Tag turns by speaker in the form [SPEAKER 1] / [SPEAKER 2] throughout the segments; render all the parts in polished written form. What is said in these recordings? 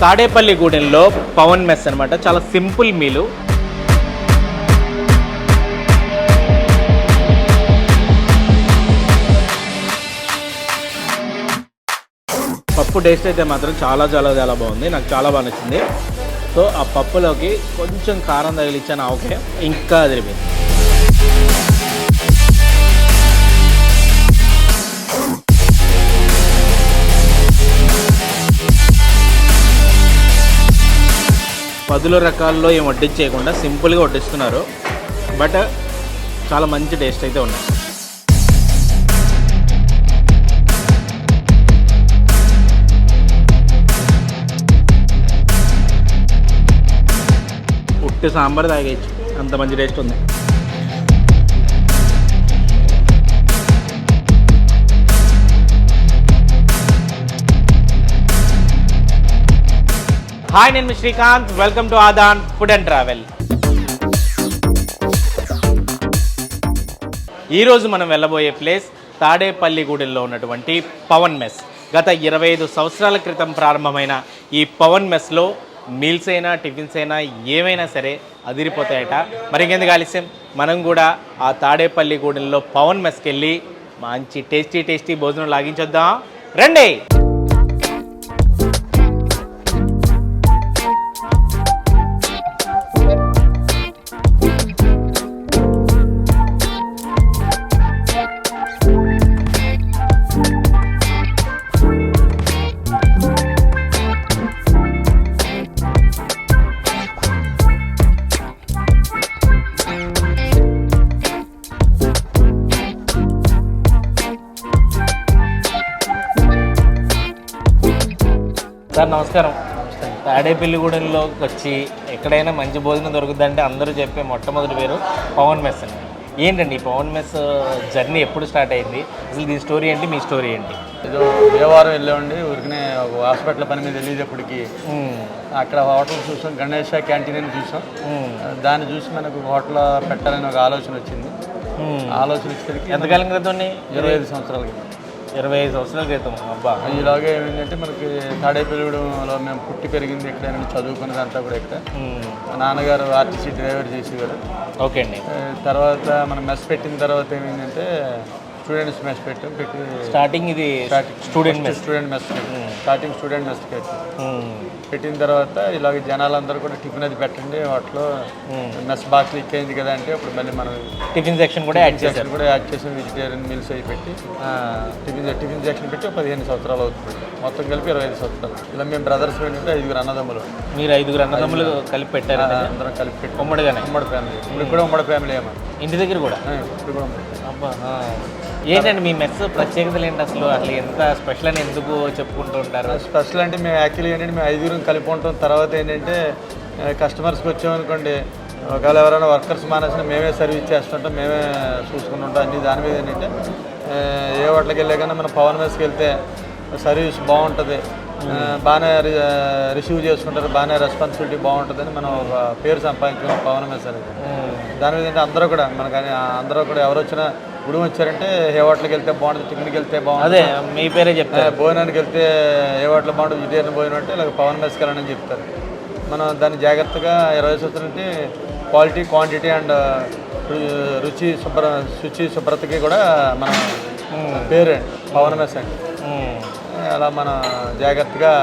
[SPEAKER 1] తాడేపల్లిగూడెంలో Pawan mess అనమాట. చాలా simple మీలు. పప్పు టేస్ట్ అయితే మాత్రం చాలా చాలా చాలా బాగుంది, నాకు చాలా బాగా నచ్చింది. సో ఆ పప్పులోకి కొంచెం కారం తగిలిచ్చాను, ఓకే, ఇంకా అదిరిపోయింది. పదుల రకాల్లో ఏం వడ్డించేయకుండా సింపుల్గా వడ్డిస్తున్నారు, బట్ చాలా మంచి టేస్ట్ అయితే ఉన్నాయి. ఉట్టి సాంబార్ తాగేయచ్చు, అంత మంచి టేస్ట్ ఉంది. హాయ్, నేను మీ Srikanth. Welcome to Aadhan food and travel. ఈరోజు మనం వెళ్ళబోయే ప్లేస్ తాడేపల్లిగూడెంలో ఉన్నటువంటి పవన్ మెస్. గత 25 సంవత్సరాల క్రితం ప్రారంభమైన ఈ పవన్ మెస్లో మీల్స్ అయినా టిఫిన్స్ అయినా ఏమైనా సరే అదిరిపోతాయట. మరి ఇంకెందుకు ఆలస్యం, మనం కూడా ఆ తాడేపల్లిగూడెంలో పవన్ మెస్కి వెళ్ళి మంచి టేస్టీ భోజనం లాగించొద్దాం రండి. సార్ నమస్కారం. తాడేపల్లిగూడెంలోకి వచ్చి ఎక్కడైనా మంచి భోజనం దొరుకుతుందంటే అందరూ చెప్పే మొట్టమొదటి పేరు పవన్ మెస్ అండి. ఏంటండి ఈ పవన్ మెస్ జర్నీ ఎప్పుడు స్టార్ట్ అయింది, అసలు దీని స్టోరీ ఏంటి, మీ స్టోరీ ఏంటి?
[SPEAKER 2] ఏదో దేవారం వెళ్ళామండి, ఊరికనే ఒక హాస్పిటల్ పని మీద వెళ్ళేటప్పటికి అక్కడ హోటల్ చూసాం, గణేష్ క్యాంటీన్ అని చూసాం. దాన్ని చూసి మనకు హోటల్ పెట్టాలని ఒక ఆలోచన వచ్చింది. ఆలోచన వచ్చేసరికి
[SPEAKER 1] ఎంతకాలం క్రితం?
[SPEAKER 2] 25 సంవత్సరాల క్రితం.
[SPEAKER 1] 25 సంవత్సరాల క్రితం. అబ్బా.
[SPEAKER 2] ఇలాగే ఏమైందంటే మనకి తాడేపల్లిగూడెంలో మేము పుట్టి పెరిగింది ఎక్కడైనా, చదువుకున్నదంతా కూడా ఇక్కడ. మా నాన్నగారు ఆర్టీసీ డ్రైవర్ చేసేవారు.
[SPEAKER 1] ఓకే అండి.
[SPEAKER 2] తర్వాత మనం మెస్ పెట్టిన తర్వాత ఏమైందంటే స్టూడెంట్స్ మెస్ పెట్టి
[SPEAKER 1] స్టార్టింగ్ ఇది student mess
[SPEAKER 2] starting student mess పెట్టిన తర్వాత ఇలాగ జనాలందరూ కూడా టిఫిన్ అది పెట్టండి వాటిలో మెస్ బాక్స్ లీక్ అయింది కదా అంటే అప్పుడు మళ్ళీ మనం
[SPEAKER 1] టిఫిన్ సెక్షన్ కూడా యాడ్ చేసాం.
[SPEAKER 2] వెజిటేరియన్ మీల్స్ అవి పెట్టి టిఫిన్ సెక్షన్ పెట్టి 15 సంవత్సరాలు అవుతుంది. మొత్తం కలిపి 25 సంవత్సరాలు. ఇలా మేము బ్రదర్స్ ఏంటంటే 5 అన్నదమ్ములు.
[SPEAKER 1] మీరు 5 అన్నదమ్ములు కలిపి పెట్టారు?
[SPEAKER 2] అందరం కలిపి పెట్టి ఉమ్మడి ఫ్యామిలీ. ఇప్పుడు కూడా ఉమ్మడి ఫ్యామిలీ ఏమో ఇంటి దగ్గర కూడా. ఇప్పుడు కూడా
[SPEAKER 1] అబ్బా. ఏంటండి మీ మెస్ ప్రత్యేకతలు ఏంటి, అసలు ఎంత స్పెషల్ అని ఎందుకు చెప్పుకుంటూ ఉంటారు?
[SPEAKER 2] స్పెషల్ అంటే మేము యాక్చువల్లీ ఏంటంటే మేము 5 కలిపి ఉంటాం. తర్వాత ఏంటంటే కస్టమర్స్కి వచ్చామనుకోండి, ఒకవేళ ఎవరైనా వర్కర్స్ మానేసిన మేమే సర్వీస్ చేస్తుంటాం, మేమే చూసుకుంటుంటాం అన్ని. దాని మీద ఏంటంటే ఏ హోటల్కి వెళ్ళే కన్నా మనం పవన్ మెస్కి వెళ్తే సర్వీస్ బాగుంటుంది, బాగానే రిసీవ్ చేసుకుంటారు, బాగానే రెస్పాన్సిబిలిటీ బాగుంటుందని మనం ఒక పేరు సంపాదించుకున్నాం పవన్ మెస్ అనేది. దాని మీద ఏంటంటే అందరూ కూడా మనకు అందరూ కూడా ఎవరు వచ్చినా గుడి వచ్చారంటే ఏ హోటల్కి వెళ్తే బాగుంటుంది, టిఫిన్కి వెళ్తే బాగుంటుంది,
[SPEAKER 1] అదే మీ పేరే చెప్తారు.
[SPEAKER 2] భోజనానికి వెళ్తే ఏ హోటల్ బాగుంటుంది, వెజిటేరియన్ భోజనం అంటే ఇలా పవన్ మెస్కి వెళ్ళాలని చెప్తారు. మనం దాన్ని జాగ్రత్తగా 20 సంవత్సరాల నుండి క్వాలిటీ, క్వాంటిటీ అండ్ శుచి శుభ్రతకి కూడా మన పేరే పవన్ మెస్ అండి. అలా మనం జాగ్రత్తగా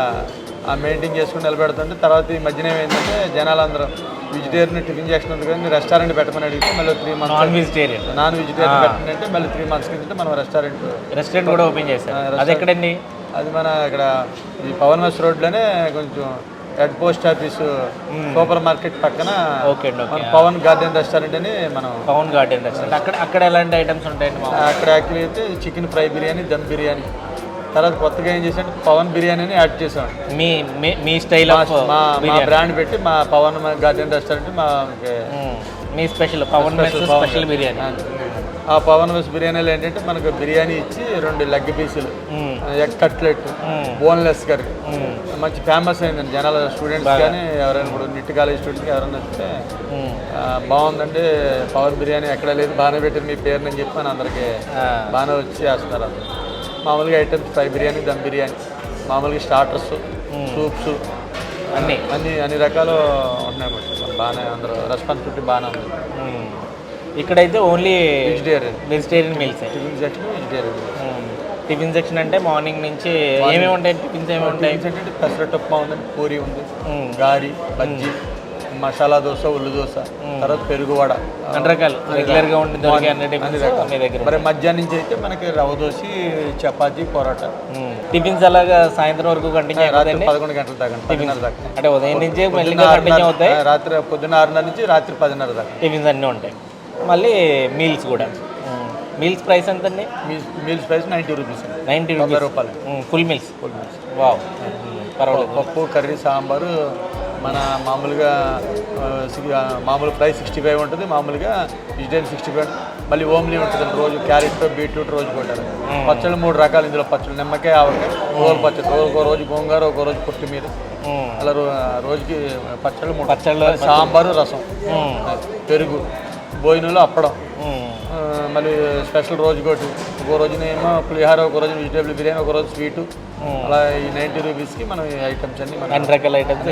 [SPEAKER 2] మెయింటైన్ చేసుకుని నిలబెడుతుంటే తర్వాత ఈ మధ్యన ఏమైందంటే జనాలందరూ వెజిటేరియన్ టిఫిన్ చేసినందుకు కానీ రెస్టారెంట్ పెట్టమని అడిగితే మళ్ళీ 3 మంత్స్ నాన్ వెజిటేరియన్ పెట్టండి అంటే మళ్ళీ 3 మంత్స్ కింద మనం రెస్టారెంట్
[SPEAKER 1] కూడా ఓపెన్ చేశారు. అది ఎక్కడండి?
[SPEAKER 2] అది మన ఇక్కడ ఈ పవన్ మెస్ రోడ్లోనే కొంచెం head post office super market పక్కన పవన్ గార్డెన్ రెస్టారెంట్ అని మనం
[SPEAKER 1] పవన్ గార్డెన్ రెస్టారెంట్. అక్కడ ఎలాంటి ఐటమ్స్ ఉంటాయండి?
[SPEAKER 2] అక్కడ యాక్చువల్లీ అయితే చికెన్ ఫ్రై బిర్యానీ, దమ్ బిర్యానీ, తర్వాత కొత్తగా ఏం చేసాం పవన్ బిర్యానీని యాడ్ చేసాం.
[SPEAKER 1] మీ స్టైల్
[SPEAKER 2] మా బ్రాండ్ పెట్టి మా పవన్ గార్డెన్ రెస్టారెంట్
[SPEAKER 1] మీ స్పెషల్ పవన్ స్పెషల్ బిర్యానీ.
[SPEAKER 2] ఆ పవన్ మెస్ బిర్యానీలో ఏంటంటే మనకు బిర్యానీ ఇచ్చి 2 లెగ్ పీసులు, ఎగ్ కట్లెట్, బోన్లెస్ కర్రీ మంచి ఫేమస్ అయిందండి. జనాల స్టూడెంట్స్ కానీ ఎవరైనా ఇప్పుడు నిట్ కాలేజ్ స్టూడెంట్స్కి ఎవరైనా వస్తే బాగుందండి పవన్ బిర్యానీ ఎక్కడ లేదు, బాగానే పెట్టారు మీ పేరుని అని చెప్పి అని అందరికీ బాగానే వచ్చి వేస్తున్నారు. మామూలుగా ఐటమ్స్ ఫ్రై బిర్యానీ, దమ్ బిర్యానీ, మామూలుగా స్టార్టర్స్, సూప్స్,
[SPEAKER 1] అన్నీ
[SPEAKER 2] అన్ని రకాలు ఉంటున్నాయి. బాగానే అందరూ రెస్పాన్సిబిలిటీ బాగానే ఉంది.
[SPEAKER 1] ఇక్కడైతే only vegetarian meals.
[SPEAKER 2] Tiffin section vegetarian.
[SPEAKER 1] Tiffin section అంటే మార్నింగ్ నుంచి ఏమేమి ఉంటాయి? టిఫిన్స్ ఏమేమి ఉంటాయి?
[SPEAKER 2] అంటే పెసరట్టు ఉప్మా ఉందండి, పూరి ఉంది, గారి, బజ్జీ, మసాలా దోశ, ఉల్లి దోశ, తర్వాత పెరుగు వడ,
[SPEAKER 1] అన్ని రకాలు రెగ్యులర్గా ఉండి దొరికే అన్ని టిఫిన్స్ మీ దగ్గర.
[SPEAKER 2] మరి మధ్యాహ్నం నుంచి అయితే మనకి రవ్వ దోశ, చపాతీ, పొరాటా.
[SPEAKER 1] టిఫిన్స్ అలాగా సాయంత్రం వరకు కంటిన్యూ అవుతుంది.
[SPEAKER 2] 11 గంటల దాకా, 10:30 దాకా.
[SPEAKER 1] అంటే ఉదయం నుంచి మెల్లిగా కంటిన్యూ అవుతాయి.
[SPEAKER 2] రాత్రి పొద్దున్న 6:30 నుంచి రాత్రి 10:30 దాకా
[SPEAKER 1] టిఫిన్స్ అన్నీ ఉంటాయి. మళ్ళీ మీల్స్ కూడా. మీల్స్ ప్రైస్ ఎంత అండి?
[SPEAKER 2] Meals price 90 rupees.
[SPEAKER 1] 90 రూపాయలు ఫుల్ మీల్స్. వావ్, పర్వాలేదు.
[SPEAKER 2] పప్పు, కర్రీ, సాంబారు. మన మామూలుగా మామూలు ఫ్రై 65 ఉంటుంది, మామూలుగా వెజిటేరియన్ 65. మళ్ళీ ఓమ్లీ ఉంటుంది రోజు, క్యారెట్, బీట్రూట్ రోజు కొట్టారు. పచ్చళ్ళు 3 రకాలు ఇందులో పచ్చళ్ళు: నిమ్మకాయ, ఆవకాయ, రోలు పచ్చడి. ఒక రోజు గోంగూర, ఒక రోజు కొత్తిమీర, అలా రోజుకి పచ్చళ్ళు 3 పచ్చళ్ళు, సాంబారు, రసం, పెరుగు, భోజనంలో అప్పడం. మళ్ళీ స్పెషల్ రోజు ఒకటి, ఒక రోజునేమో పులిహార, ఒక రోజు వెజిటేబుల్ బిర్యానీ, ఒక రోజు స్వీటు. అలా ఈ 90 రూపీస్కి మనం ఈ ఐటమ్స్ అన్ని
[SPEAKER 1] అన్ని రకాల ఐటమ్స్.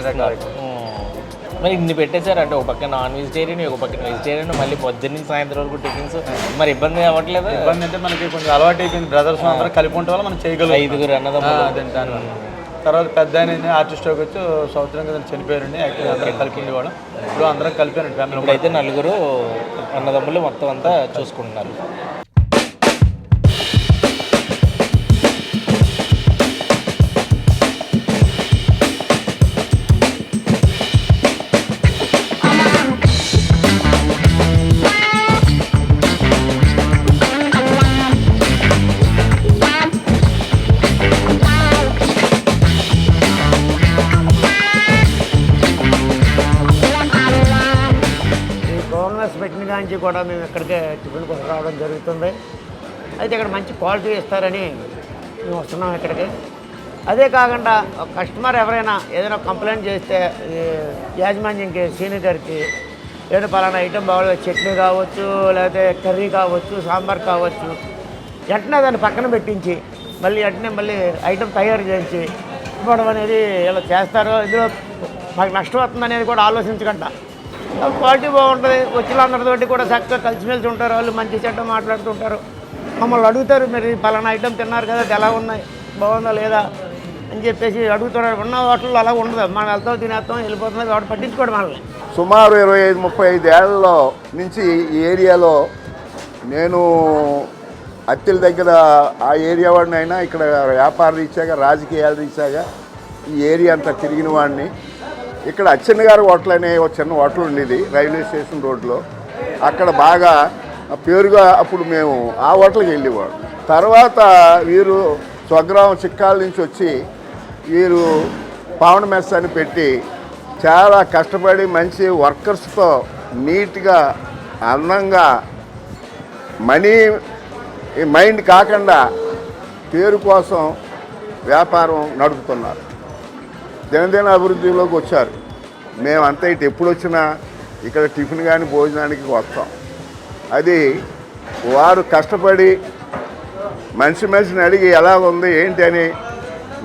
[SPEAKER 1] మరి ఇన్ని పెట్టేశారు అంటే ఒక పక్కన నాన్ వెజిటేరియన్, ఒక పక్కన వెజిటేరియన్, మళ్ళీ పొద్దున్న సాయంత్రం వరకు టిఫిన్స్. మరి ఇబ్బంది అవ్వట్లేదు?
[SPEAKER 2] ఇబ్బంది అంటే మనకి కొంచెం అలవాటు అయిపోయింది. బ్రదర్స్ అందరూ కలిపి ఉంటే వల్ల మనం చేయగలం.
[SPEAKER 1] 5 అన్నదమ్ములు.
[SPEAKER 2] దానివల్ల తర్వాత పెద్ద ఆయన ఆర్టిస్ట్ వచ్చి సంవత్సరం కదా చనిపోయారండి. యాక్చువల్లీ అందరం కలిపి ఉండేవాడు. ఇప్పుడు అందరం కలిపారండి ఫ్యామిలీ.
[SPEAKER 1] ఇప్పుడైతే 4 అన్నదమ్ములు మొత్తం అంతా చూసుకుంటున్నారు.
[SPEAKER 3] పెట్టిన కాంచి కూడా మేము ఇక్కడికే టిఫిన్ కోసం రావడం జరుగుతుంది. అయితే ఇక్కడ మంచి క్వాలిటీ ఇస్తారని మేము వస్తున్నాం ఇక్కడికి. అదే కాకుండా కస్టమర్ ఎవరైనా ఏదైనా కంప్లైంట్ చేస్తే యాజమాన్యంకి, సీనియర్ గారికి, ఏదో పలానా ఐటెం బాగా చట్నీ కావచ్చు, లేకపోతే కర్రీ కావచ్చు, సాంబార్ కావచ్చు, వెంటనే దాన్ని పక్కన పెట్టించి మళ్ళీ ఐటెం తయారు చేయించి ఇవ్వడం అనేది ఇలా చేస్తారు. ఇందులో మాకు నష్టం వస్తుంది అనేది కూడా ఆలోచించకుండా క్వాలిటీ బాగుంటుంది. వచ్చిన అందరితోటి కూడా చక్కగా కలిసిమెలిసి ఉంటారు. వాళ్ళు మంచి చెడ్డ మాట్లాడుతుంటారు. మమ్మల్ని అడుగుతారు, మీరు పలానా ఐటెం తిన్నారు కదా, అది ఎలా ఉన్నాయి, బాగుందా లేదా అని చెప్పేసి అడుగుతున్నారు. ఉన్న హోటల్లో అలా ఉండదు. మనం వెళ్తాం, తినేస్తాం, వెళ్ళిపోతుంది. వాడు పట్టించుకోవడం మనల్ని.
[SPEAKER 4] సుమారు 25-30 ఏళ్ల నుంచి ఈ ఏరియాలో నేను అత్తిల దగ్గర ఆ ఏరియా వాడిని అయినా, ఇక్కడ వ్యాపార రీత్యాగా, రాజకీయాల రీత్యాగా ఈ ఏరియా అంతా తిరిగిన వాడిని. ఇక్కడ అచ్చెన్న గారి హోటల్ అనే ఒక చిన్న హోటల్ ఉండేది రైల్వే స్టేషన్ రోడ్లో. అక్కడ బాగా పేరుగా అప్పుడు మేము ఆ హోటల్కి వెళ్ళేవాడు. తర్వాత వీరు స్వగ్రామం చిక్కాల నుంచి వచ్చి వీరు పవన్ మెస్ అని పెట్టి చాలా కష్టపడి మంచి వర్కర్స్తో నీట్గా, అందంగా, మనీ మైండ్ కాకుండా పేరు కోసం వ్యాపారం నడుపుతున్నారు. దినదిన అభివృద్ధిలోకి వచ్చారు. మేమంతా ఇటు ఎప్పుడు వచ్చినా ఇక్కడ టిఫిన్ కానీ భోజనానికి వస్తాం. అది వారు కష్టపడి మనిషిని అడిగి ఎలా ఉంది ఏంటి అని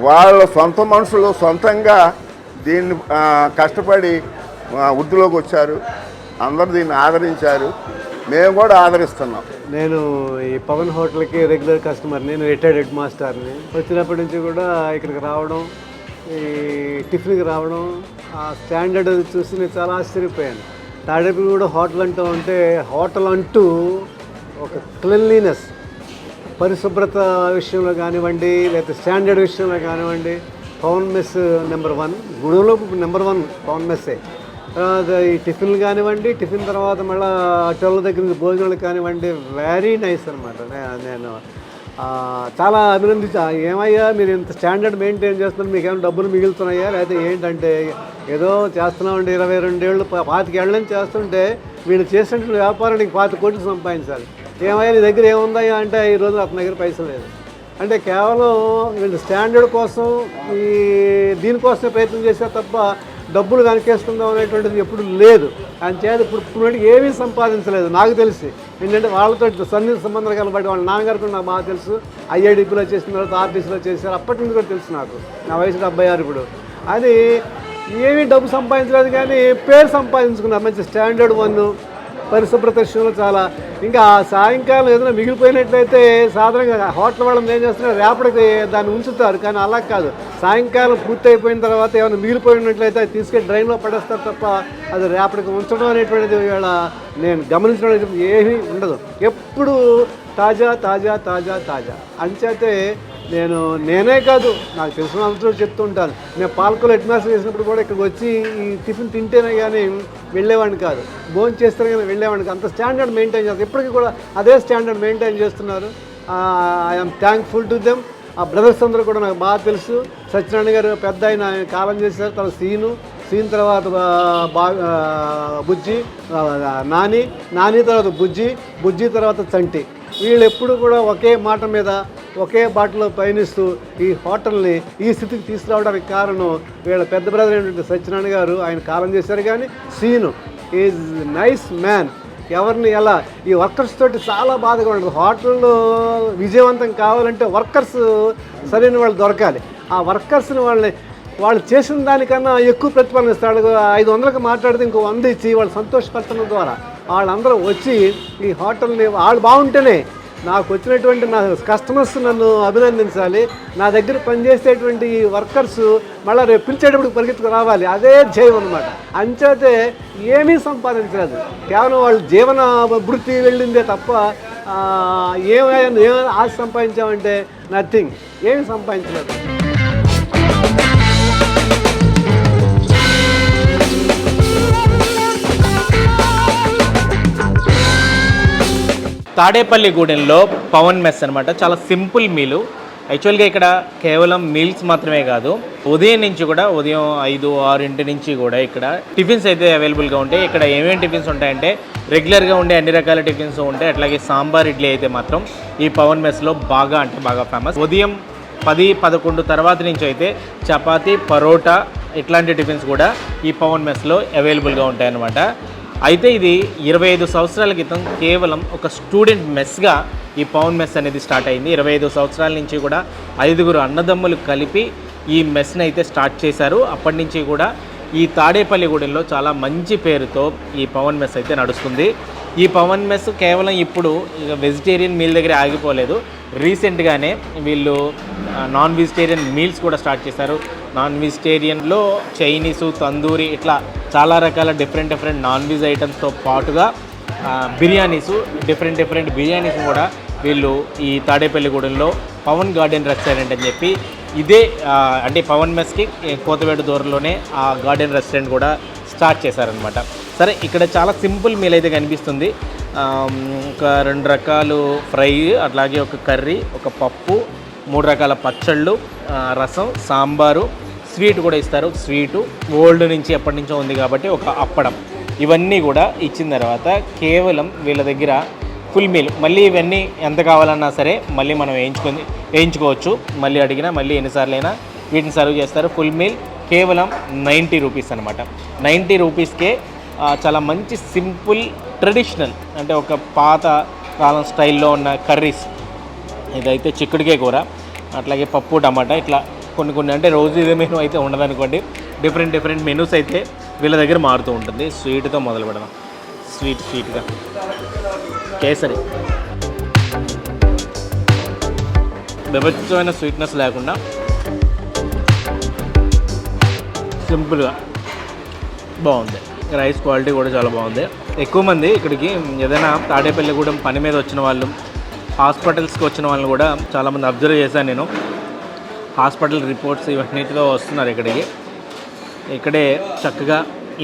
[SPEAKER 4] వాళ్ళ సొంత మనుషులు సొంతంగా దీన్ని కష్టపడి వృద్ధిలోకి వచ్చారు. అందరూ దీన్ని ఆదరించారు. మేము కూడా ఆదరిస్తున్నాం.
[SPEAKER 5] నేను ఈ పవన్ హోటల్కి రెగ్యులర్ కస్టమర్. నేను రిటైర్డ్ హెడ్ మాస్టర్ని. వచ్చినప్పటి నుంచి కూడా ఇక్కడికి రావడం, ఈ టిఫిన్కి రావడం, ఆ స్టాండర్డ్ అది చూసి నేను చాలా ఆశ్చర్యపోయాను. తాడేపల్లిగూడెం హోటల్ అంటూ ఉంటే హోటల్ అంటూ ఒక క్లీన్లీనెస్, పరిశుభ్రత విషయంలో కానివ్వండి, లేకపోతే స్టాండర్డ్ విషయంలో కానివ్వండి, పవన్ మెస్ నెంబర్ 1. గుడిలో నెంబర్ 1 పవన్ మెస్సే. తర్వాత ఈ టిఫిన్లు కానివ్వండి, టిఫిన్ తర్వాత మళ్ళీ టోళ్ళ దగ్గర నుంచి భోజనాలు కానివ్వండి, వెరీ నైస్ అనమాట. నేను చాలా అభినందించా. ఏమయ్యా మీరు ఇంత స్టాండర్డ్ మెయింటైన్ చేస్తున్నారు, మీకు ఏమైనా డబ్బులు మిగులుతున్నాయా లేకపోతే ఏంటంటే, ఏదో చేస్తున్నామండి 22 ఏళ్ళు 25 ఏళ్ళ నుంచి చేస్తుంటే వీళ్ళు చేసినటువంటి వ్యాపారానికి 25 కోట్లు సంపాదించాలి. ఏమయ్యా నీ దగ్గర ఏముందయ్యా అంటే ఈరోజు అతని దగ్గర పైసలు లేదు. అంటే కేవలం వీళ్ళు స్టాండర్డ్ కోసం ఈ దీనికోసమే ప్రయత్నం చేశారు తప్ప డబ్బులు కనికేస్తుందాం అనేటువంటిది ఎప్పుడు లేదు. అని చేత ఇప్పుడు ఏమీ సంపాదించలేదు నాకు తెలిసి. ఏంటంటే వాళ్ళతో సన్నిహిత సంబంధాలు కలబడి వాళ్ళ నాన్నగారు కూడా నాకు బాగా తెలుసు. ఐఐడిపిలో చేసిన తర్వాత ఆర్టీసీలో చేశారు. అప్పటి నుంచి కూడా తెలుసు నాకు. నా వయసు 76 ఇప్పుడు. అది ఏమీ డబ్బు సంపాదించలేదు కానీ పేరు సంపాదించుకున్నారు. మంచి స్టాండర్డ్ వన్, పరిశుభ్రత విషయంలో చాలా. ఇంకా సాయంకాలం ఏదైనా మిగిలిపోయినట్లయితే సాధారణంగా హోటల్ వాళ్ళని ఏం చేస్తున్నారు, రేపటికి దాన్ని ఉంచుతారు. కానీ అలా కాదు, సాయంకాలం పూర్తి అయిపోయిన తర్వాత ఏమైనా మిగిలిపోయినట్లయితే అది తీసుకెళ్ళి డ్రైన్లో పడేస్తారు తప్ప అది రేపటికి ఉంచడం అనేటువంటిది ఇవాళ నేను గమనించడం ఏమీ ఉండదు. ఎప్పుడు తాజా తాజా తాజా తాజా అంచేతే నేనే కాదు, నాకు తెలిసిన అందరూ చెప్తుంటాను. నేను పాలకులు హెడ్ మాస్టర్ చేసినప్పుడు కూడా ఇక్కడికి వచ్చి ఈ టిఫిన్ తింటేనే కానీ వెళ్ళేవాడిని కాదు, భోజనం చేస్తేనే కానీ వెళ్ళేవాడిని కాదు. అంత స్టాండర్డ్ మెయింటైన్ చేస్తారు. ఇప్పటికీ కూడా అదే స్టాండర్డ్ మెయింటైన్ చేస్తున్నారు. I'm thankful to them. ఆ బ్రదర్స్ అందరూ కూడా నాకు బాగా తెలుసు. సత్యనారాయణ గారు పెద్ద ఆయన కాలం చేశారు, తర్వాత సీన్ తర్వాత బుజ్జి, నాని తర్వాత బుజ్జి తర్వాత చంటి. వీళ్ళు ఎప్పుడు కూడా ఒకే మాట మీద ఒకే బాటలో పయనిస్తూ ఈ హోటల్ని ఈ స్థితికి తీసుకురావడానికి కారణం వీళ్ళ పెద్ద బ్రదర్ ఏంటంటే సత్యనారాయణ గారు. ఆయన కాలం చేశారు. కానీ సీను ఈజ్ నైస్ మ్యాన్. ఎవరిని ఎలా ఈ వర్కర్స్ తోటి చాలా బాధగా ఉండదు. హోటల్లో విజయవంతం కావాలంటే వర్కర్స్ సరైన వాళ్ళు దొరకాలి. ఆ వర్కర్స్ని వాళ్ళు చేసిన దానికన్నా ఎక్కువ ప్రతిఫలం ఇస్తాడు. 500కి మాట్లాడితే ఇంకో 100 ఇచ్చి వాళ్ళు సంతోషపరచడం ద్వారా వాళ్ళందరూ వచ్చి ఈ హోటల్ని వాళ్ళు బాగుంటేనే నాకు వచ్చినటువంటి నా కస్టమర్స్ నన్ను అభినందించాలి. నా దగ్గర పనిచేసేటువంటి ఈ వర్కర్స్ మళ్ళీ రేపు పిలిచేటప్పుడు పరిగెత్తుకు రావాలి. అదే జయం అనమాట. అంచేతే ఏమీ సంపాదించలేదు, కేవలం వాళ్ళు జీవన వృత్తి వెళ్ళిందే తప్ప ఏం ఆశ సంపాదించామంటే నథింగ్, ఏమీ సంపాదించలేదు.
[SPEAKER 1] తాడేపల్లిగూడెంలో పవన్ మెస్ అనమాట. చాలా సింపుల్ మీలు. యాక్చువల్గా ఇక్కడ కేవలం మీల్స్ మాత్రమే కాదు, ఉదయం నుంచి కూడా ఉదయం 5-6 నుంచి కూడా ఇక్కడ టిఫిన్స్ అయితే అవైలబుల్గా ఉంటాయి. ఇక్కడ ఏమేమి టిఫిన్స్ ఉంటాయంటే రెగ్యులర్గా ఉండే అన్ని రకాల టిఫిన్స్ ఉంటాయి. అట్లాగే సాంబార్, ఇడ్లీ అయితే మాత్రం ఈ పవన్ మెస్లో బాగా ఫేమస్. ఉదయం 10-11 తర్వాత నుంచి అయితే చపాతీ, పరోటా ఇట్లాంటి టిఫిన్స్ కూడా ఈ పవన్ మెస్లో అవైలబుల్గా ఉంటాయన్నమాట. అయితే ఇది 25 సంవత్సరాల క్రితం కేవలం ఒక స్టూడెంట్ మెస్గా ఈ పవన్ మెస్ అనేది స్టార్ట్ అయింది. 25 సంవత్సరాల నుంచి కూడా 5 అన్నదమ్ములు కలిపి ఈ మెస్ని అయితే స్టార్ట్ చేశారు. అప్పటి నుంచి కూడా ఈ తాడేపల్లిగూడెంలో చాలా మంచి పేరుతో ఈ పవన్ మెస్ అయితే నడుస్తుంది. ఈ పవన్ మెస్ కేవలం ఇప్పుడు వెజిటేరియన్ మీల్ దగ్గర ఆగిపోలేదు. రీసెంట్గానే వీళ్ళు నాన్ వెజిటేరియన్ మీల్స్ కూడా స్టార్ట్ చేశారు. నాన్ వెజిటేరియన్లో చైనీసు, తందూరి ఇట్లా చాలా రకాల డిఫరెంట్ నాన్ వెజ్ ఐటమ్స్తో పాటుగా డిఫరెంట్ బిర్యానీస్ కూడా వీళ్ళు ఈ తాడేపల్లిగూడెంలో పవన్ గార్డెన్ రెస్టారెంట్ అని చెప్పి ఇదే అంటే పవన్ మెస్కి కోతవేడు దూరంలోనే ఆ గార్డెన్ రెస్టారెంట్ కూడా స్టార్ట్ చేశారనమాట. సరే, ఇక్కడ చాలా సింపుల్ మీల్ అయితే కనిపిస్తుంది. ఒక 2 రకాలు ఫ్రై, అట్లాగే ఒక కర్రీ, ఒక పప్పు, 3 రకాల పచ్చళ్ళు, రసం, సాంబారు, స్వీట్ కూడా ఇస్తారు. స్వీటు ఓల్డ్ నుంచి ఎప్పటి నుంచో ఉంది కాబట్టి ఒక అప్పడం, ఇవన్నీ కూడా ఇచ్చిన తర్వాత కేవలం వీళ్ళ దగ్గర ఫుల్ మీల్. మళ్ళీ ఇవన్నీ ఎంత కావాలన్నా సరే మళ్ళీ మనం వేయించుకోవచ్చు. మళ్ళీ అడిగినా మళ్ళీ ఎన్నిసార్లైనా వీటిని సర్వ్ చేస్తారు. ఫుల్ మీల్ కేవలం 90 రూపీస్ అనమాట. 90 రూపీస్కే చాలా మంచి సింపుల్ ట్రెడిషనల్ అంటే ఒక పాత కాలం స్టైల్లో ఉన్న కర్రీస్. ఇదైతే చిక్కుడుకాయ కూర, అట్లాగే పప్పు, టమాటా, ఇట్లా కొన్ని అంటే రోజు ఇదే మెనూ అయితే ఉండదనుకోండి. డిఫరెంట్ మెనూస్ అయితే వీళ్ళ దగ్గర మారుతూ ఉంటుంది. స్వీట్తో మొదలు పెడదాం. స్వీట్గా కేసరి, బెబచ్చమైన స్వీట్నెస్ లేకుండా సింపుల్గా బాగుంది. రైస్ క్వాలిటీ కూడా చాలా బాగుంది. ఎక్కువ మంది ఇక్కడికి ఏదైనా తాడేపల్లిగూడెం పని మీద వచ్చిన వాళ్ళు, హాస్పిటల్స్కి వచ్చిన వాళ్ళని కూడా చాలామంది అబ్జర్వ్ చేశాను నేను. హాస్పిటల్ రిపోర్ట్స్ ఇవన్నిటితో వస్తున్నారు ఇక్కడికి. ఇక్కడే చక్కగా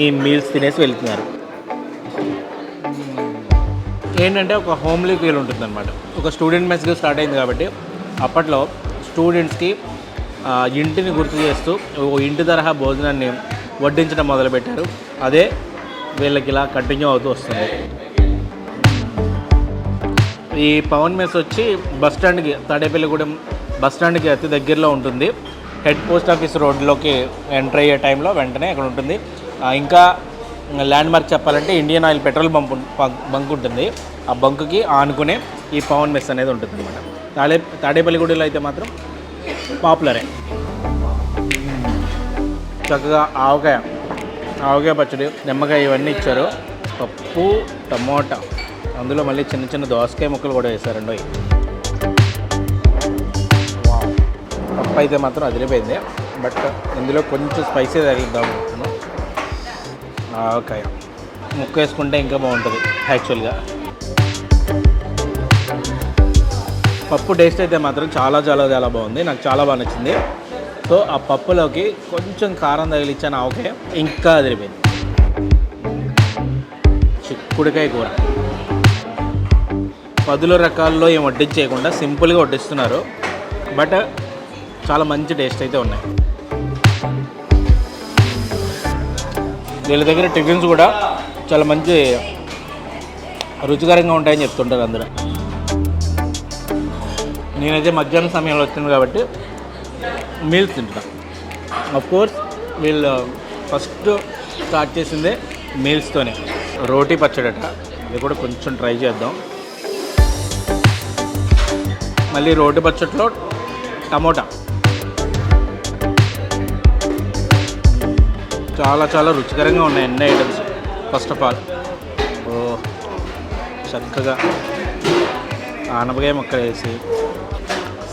[SPEAKER 1] ఈ మీల్స్ తినేసి వెళ్తున్నారు. ఏంటంటే ఒక హోమ్లీ ఫీల్ ఉంటుందన్నమాట. ఒక స్టూడెంట్ మెస్గా స్టార్ట్ అయింది కాబట్టి అప్పట్లో స్టూడెంట్స్కి ఇంటిని గుర్తు చేస్తూ ఇంటి తరహా భోజనాన్ని వడ్డించడం మొదలుపెట్టారు. అదే వీళ్ళకి ఇలా కంటిన్యూ అవుతూ వస్తుంది. ఈ పవన్ మెస్ వచ్చి బస్టాండ్కి, తాడేపల్లిగూడెం బస్టాండ్కి అతి దగ్గరలో ఉంటుంది. హెడ్ పోస్ట్ ఆఫీస్ రోడ్లోకి ఎంటర్ అయ్యే టైంలో వెంటనే అక్కడ ఉంటుంది. ఇంకా ల్యాండ్ మార్క్ చెప్పాలంటే ఇండియన్ ఆయిల్ పెట్రోల్ బంక్ ఉంటుంది. ఆ బంకుకి ఆనుకునే ఈ పవన్ మెస్ అనేది ఉంటుంది అనమాట. తాడేపల్లిగూడెంలో అయితే మాత్రం పాపులరే. చక్కగా ఆవకాయ పచ్చడి, నిమ్మకాయ ఇవన్నీ ఇచ్చారు. పప్పు, టమోటా, అందులో మళ్ళీ చిన్న చిన్న దోసకాయ ముక్కలు కూడా వేశారండి. పప్పు అయితే మాత్రం అదిరిపోయింది. బట్ ఇందులో కొంచెం స్పైసీ తగిలిద్దాం అనుకుంటున్నాను. ఆవకాయ ముక్క వేసుకుంటే ఇంకా బాగుంటుంది యాక్చువల్గా. పప్పు టేస్ట్ అయితే మాత్రం చాలా చాలా చాలా బాగుంది, నాకు చాలా బాగా నచ్చింది. సో ఆ పప్పులోకి కొంచెం కారం తగిలిచ్చాను ఆవకాయ, ఇంకా అదిరిపోయింది. చిక్కుడుకాయ కూర 10 రకాల్లో ఏం వడ్డించేయకుండా సింపుల్గా వడ్డిస్తున్నారు. బట్ చాలా మంచి టేస్ట్ అయితే ఉన్నాయి. వీళ్ళ దగ్గర టిఫిన్స్ కూడా చాలా మంచి రుచికరంగా ఉంటాయని చెప్తుంటారు అందరూ. నేనైతే మధ్యాహ్నం సమయంలో వచ్చింది కాబట్టి మీల్స్ తింటున్నాను. అఫ్కోర్స్ వీళ్ళు ఫస్ట్ స్టార్ట్ చేసిందే మీల్స్తోనే. రోటీ పచ్చడట, ఇది కూడా కొంచెం ట్రై చేద్దాం. మళ్ళీ రోటీ పచ్చడిలో టమోటా చాలా చాలా రుచికరంగా ఉన్నాయి అన్ని ఐటమ్స్. ఫస్ట్ ఆఫ్ ఆల్ చక్కగా ఆనపకాయ ముక్కలు వేసి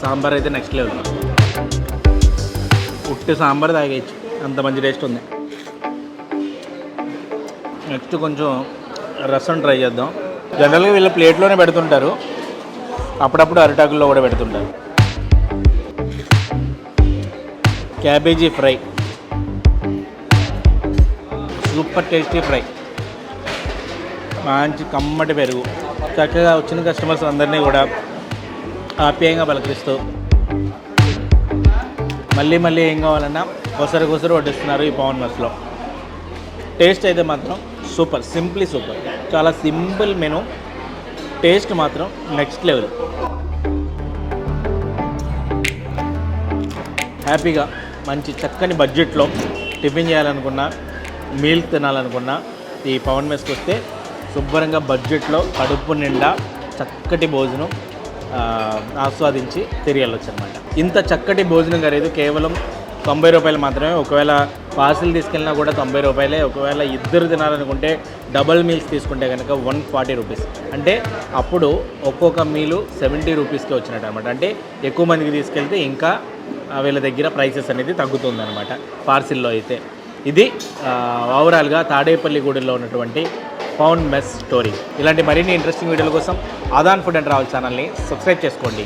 [SPEAKER 1] సాంబార్ అయితే నెక్స్ట్ లెవెల్. ఉట్టి సాంబార్ తాగేయచ్చు, అంత మంచి టేస్ట్ ఉంది. నెక్స్ట్ కొంచెం రసం ట్రై చేద్దాం. జనరల్గా వీళ్ళు ప్లేట్లోనే పెడుతుంటారు, అప్పుడప్పుడు అరిటాకుల్లో కూడా పెడుతుంటారు. Cabbage fry, super tasty fry, మంచి కమ్మటి పెరుగు. చక్కగా వచ్చిన కస్టమర్స్ అందరినీ కూడా ఆప్యాయంగా పలకరిస్తూ మళ్ళీ మళ్ళీ ఏం కావాలన్నా కొసరు వడ్డిస్తున్నారు ఈ పవన్ మెస్లో. టేస్ట్ అయితే మాత్రం సూపర్, సింప్లీ సూపర్. చాలా సింపుల్ మెనూ, టేస్ట్ మాత్రం నెక్స్ట్ లెవెల్. హ్యాపీగా మంచి చక్కని బడ్జెట్లో టిఫిన్ చేయాలనుకున్నా, మీల్ తినాలనుకున్నా ఈ పవన్ మెస్కి వస్తే శుభ్రంగా బడ్జెట్లో కడుపు నిండా చక్కటి భోజనం ఆస్వాదించి తిరిగి వెళ్ళొచ్చు అనమాట. ఇంత చక్కటి భోజనం ఖరీదు కేవలం 90 రూపాయలు మాత్రమే. ఒకవేళ పార్సిల్ తీసుకెళ్ళినా కూడా 90 రూపాయలే. ఒకవేళ ఇద్దరు తినాలనుకుంటే డబల్ మీల్స్ తీసుకుంటే కనుక 140 రూపీస్. అంటే అప్పుడు ఒక్కొక్క మీలు 70 రూపీస్కి వచ్చినట్టు అనమాట. అంటే ఎక్కువ మందికి తీసుకెళ్తే ఇంకా వీళ్ళ దగ్గర ప్రైసెస్ అనేది తగ్గుతుంది అనమాట పార్సిల్లో అయితే. ఇది ఓవరాల్గా తాడేపల్లిగూడెంలో ఉన్నటువంటి పవన్ మెస్ స్టోరీ. ఇలాంటి మరిన్ని ఇంట్రెస్టింగ్ వీడియోల కోసం ఆదాన్ ఫుడ్ అండ్ ట్రావెల్ ఛానల్ని సబ్స్క్రైబ్ చేసుకోండి.